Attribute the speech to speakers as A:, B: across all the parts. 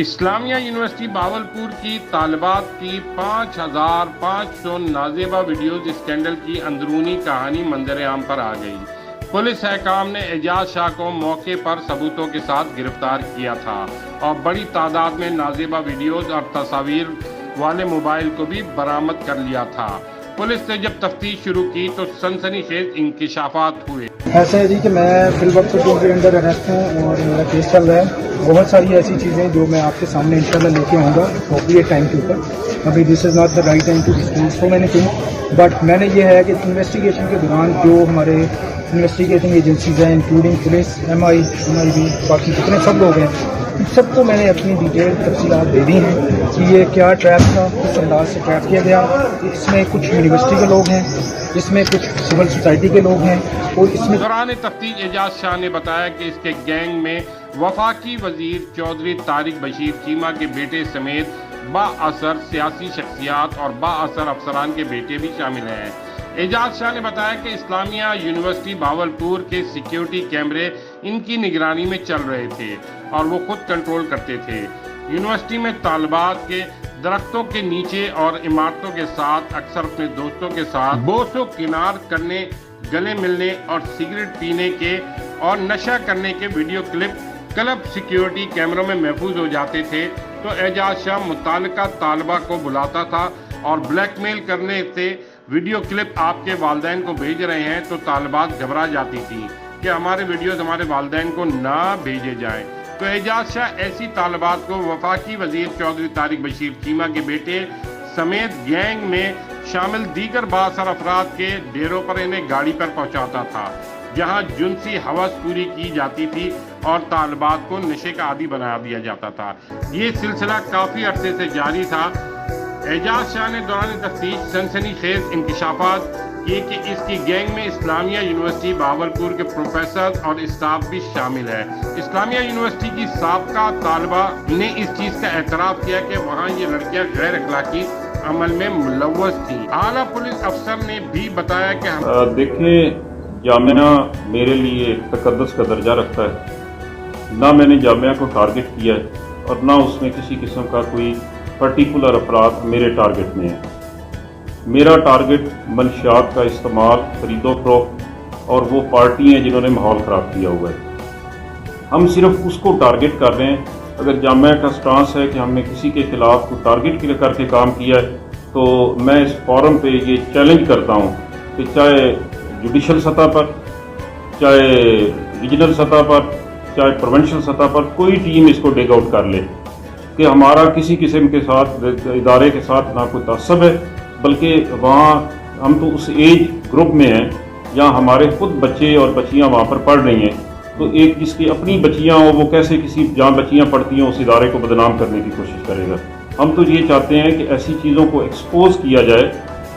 A: اسلامیہ university Bahawalpur کی طالبات کی 5500 نازیبا ویڈیوز اسکینڈل کی اندرونی کہانی منظر عام پر آ گئی۔ پولیس حکام نے اعجاز شاہ کو موقع پر ثبوتوں کے ساتھ گرفتار کیا تھا اور بڑی تعداد میں نازیبا ویڈیوز اور تصاویر والے موبائل کو بھی برآمد کر لیا تھا۔ پولیس نے جب تفتیش شروع کی تو سنسنی خیز انکشافات ہوئے۔
B: ایسا ہے جی کہ میں فی الوقت کے انڈر اریسٹ ہوں اور میرا کیس چل رہا ہے۔ بہت ساری ایسی چیزیں جو میں آپ کے سامنے انشاءاللہ لے کے آؤں گا اپروپریٹ ٹائم کے اوپر۔ ابھی this is not the right time to disclose so many thing, but میں نے یہ ہے کہ انویسٹیگیشن کے دوران جو ہمارے انویسٹیگیٹنگ ایجنسیز ہیں including police, M I B, باقی جتنے سب لوگ ہیں، سب کو میں نے اپنی ڈیٹیل تفصیلات دے دی ہیں کہ یہ کیا ٹریپ تھا، کس انداز سے ٹریپ کیا گیا۔ اس میں کچھ یونیورسٹی کے لوگ ہیں، اس میں کچھ سول سوسائٹی کے لوگ ہیں، اور اس میں
A: دوران تفتیش اعجاز شاہ نے بتایا کہ اس کے گینگ میں وفاقی وزیر چودھری طارق بشیر چیمہ کے بیٹے سمیت با اثر سیاسی شخصیات اور با اثر افسران کے بیٹے بھی شامل ہیں۔ اعجاز شاہ نے بتایا کہ اسلامیہ یونیورسٹی باولپور کے سیکیورٹی کیمرے ان کی نگرانی میں چل رہے تھے اور وہ خود کنٹرول کرتے تھے۔ یونیورسٹی میں طالبات کے درختوں کے نیچے اور عمارتوں کے ساتھ اکثر اپنے دوستوں کے ساتھ بوس و کنار کرنے، گلے ملنے اور سگریٹ پینے کے اور نشہ کرنے کے ویڈیو کلپ کلب سیکیورٹی کیمروں میں محفوظ ہو جاتے تھے تو اعجاز شاہ متعلقہ طالبہ کو بلاتا تھا اور بلیک میل کرنے سے ویڈیو کلپ آپ کے والدین کو بھیج رہے ہیں تو طالبات گھبرا جاتی تھی کہ ہمارے ویڈیوز ہمارے والدین کو نہ بھیجے جائیں۔ تو اعجاز شاہ ایسی طالبات کو وفاقی وزیر چودھری طارق بشیر چیمہ کے بیٹے سمیت گینگ میں شامل دیگر بااثر افراد کے ڈیروں پر انہیں گاڑی پر پہنچاتا تھا، جہاں جنسی ہوس پوری کی جاتی تھی اور طالبات کو نشے کا عادی بنا دیا جاتا تھا۔ یہ سلسلہ کافی عرصے سے جاری تھا۔ اعجاز شاہ نے دوران تفتیش سنسنی خیز انکشافات کیے کہ اس کی گینگ میں اسلامیہ یونیورسٹی باولپور کے پروفیسر اور اسٹاف بھی شامل ہے۔ اسلامیہ یونیورسٹی کی سابقہ طالبہ نے اس چیز کا اعتراف کیا کہ وہاں یہ لڑکیاں غیر اخلاقی عمل میں ملوث تھیں۔ اعلیٰ پولیس افسر نے بھی بتایا کہ
C: دیکھیں، جامعہ میرے لیے ایک تقدس کا درجہ رکھتا ہے۔ نہ میں نے جامعہ کو ٹارگٹ کیا ہے اور نہ اس میں کسی قسم کا کوئی پرٹیکولر افراد میرے ٹارگٹ میں ہے۔ میرا ٹارگٹ منشیات کا استعمال، خرید و فروخت اور وہ پارٹی ہیں جنہوں نے ماحول خراب کیا ہوا ہے۔ ہم صرف اس کو ٹارگٹ کر رہے ہیں۔ اگر جامعہ کا سٹانس ہے کہ ہم نے کسی کے خلاف کو ٹارگٹ کر کے کام کیا ہے تو میں اس فورم پہ یہ چیلنج کرتا ہوں کہ چاہے جوڈیشل سطح پر، چاہے ریجنل سطح پر، چاہے پروونشل سطح پر کوئی ٹیم اس کو ڈیگ آؤٹ کر لے کہ ہمارا کسی قسم کے ساتھ ادارے کے ساتھ نہ کوئی تعصب ہے، بلکہ وہاں ہم تو اس ایج گروپ میں ہیں جہاں ہمارے خود بچے اور بچیاں وہاں پر پڑھ رہی ہیں، تو ایک جس کی اپنی بچیاں ہوں وہ کیسے کسی جہاں بچیاں پڑھتی ہیں اس ادارے کو بدنام کرنے کی کوشش کرے گا۔ ہم تو یہ چاہتے ہیں کہ ایسی چیزوں کو ایکسپوز کیا جائے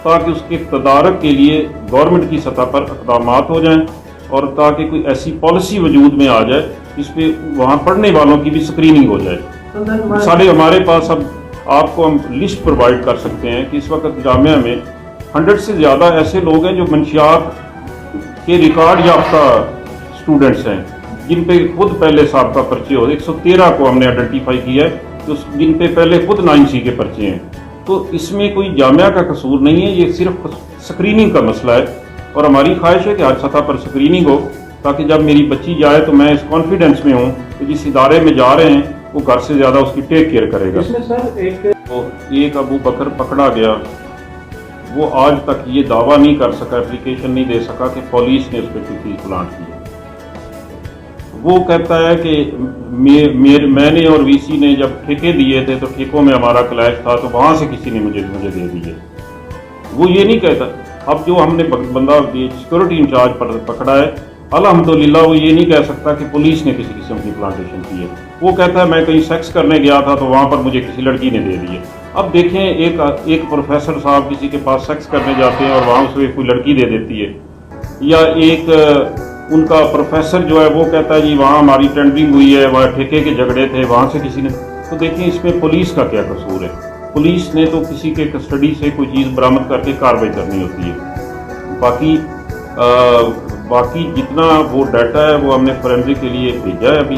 C: تاکہ اس کے تدارک کے لیے گورنمنٹ کی سطح پر اقدامات ہو جائیں اور تاکہ کوئی ایسی پالیسی وجود میں آ جائے جس پہ وہاں پڑھنے والوں کی بھی اسکریننگ ہو جائے۔ مثالیں ہمارے پاس اب آپ کو ہم لسٹ پرووائڈ کر سکتے ہیں کہ اس وقت جامعہ میں 100 سے زیادہ ایسے لوگ ہیں جو منشیات کے ریکارڈ یافتہ اسٹوڈنٹس ہیں جن پہ خود پہلے سابقہ پرچے ہو۔ 113 کو ہم نے آئیڈینٹیفائی کیا ہے جن پہ پہلے خود 9C کے پرچے ہیں۔ تو اس میں کوئی جامعہ کا قصور نہیں ہے، یہ صرف سکریننگ کا مسئلہ ہے اور ہماری خواہش ہے کہ ہر سطح پر سکریننگ ہو تاکہ جب میری بچی جائے تو میں اس کانفیڈنس میں ہوں کہ جس ادارے میں جا رہے ہیں وہ گھر سے زیادہ اس کی ٹیک کیئر کرے گا۔ تو ایک ابو بکر پکڑا گیا، وہ آج تک یہ دعویٰ نہیں کر سکا، اپلیکیشن نہیں دے سکا کہ پولیس نے اس پہ کوئی چیز پلانٹ کی ہے۔ وہ کہتا ہے کہ میں نے اور وی سی نے جب ٹھیکے دیے تھے تو ٹھیکوں میں ہمارا کلیش تھا تو وہاں سے کسی نے مجھے دے دیے۔ وہ یہ نہیں کہتا۔ اب جو ہم نے بندہ سیکورٹی انچارج پر پکڑا ہے، الحمدللہ وہ یہ نہیں کہہ سکتا کہ پولیس نے کسی قسم کی پلانٹیشن کی ہے۔ وہ کہتا ہے میں کہیں سیکس کرنے گیا تھا تو وہاں پر مجھے کسی لڑکی نے دے دیے۔ اب دیکھیں، ایک پروفیسر صاحب کسی کے پاس سیکس کرنے جاتے ہیں اور وہاں اسے کوئی لڑکی دے دیتی ہے، یا ایک ان کا پروفیسر جو ہے وہ کہتا ہے جی وہاں ہماری ٹینڈرنگ ہوئی ہے، وہاں ٹھیکے کے جھگڑے تھے، وہاں سے کسی نے، تو دیکھیں اس میں پولیس کا کیا قصور ہے؟ پولیس نے تو کسی کے کسٹڈی سے کوئی چیز برآمد کر کے کارروائی کرنی ہوتی ہے۔ باقی جتنا وہ ڈیٹا ہے وہ ہم نے فورینزک کے لیے بھیجا ہے ابھی،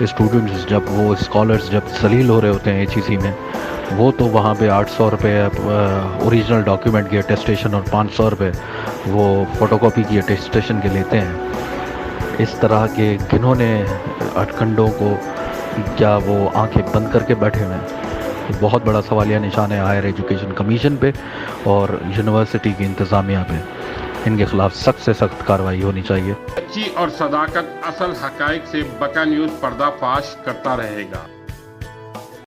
D: اسٹوڈنٹس جب وہ اسکالرس جب ذلیل ہو رہے ہوتے ہیں HEC میں، وہ تو وہاں پہ 800 روپے اوریجنل ڈاکیومنٹ کی اٹیسٹیشن اور 500 روپے وہ فوٹو کاپی کی اٹیسٹیشن کے لیتے ہیں۔ اس طرح کے گھنونے ہتھکنڈوں کو کیا وہ آنکھیں بند کر کے بیٹھے ہوئے ہیں؟ بہت بڑا سوالیہ نشان ہے ہائر ایجوکیشن کمیشن پہ اور یونیورسٹی کی انتظامیہ پہ۔ ان کے خلاف سخت سے سخت کارروائی ہونی چاہیے۔
A: سچی اور صداقت اصل حقائق سے بکا نیوز پردہ فاش کرتا رہے گا۔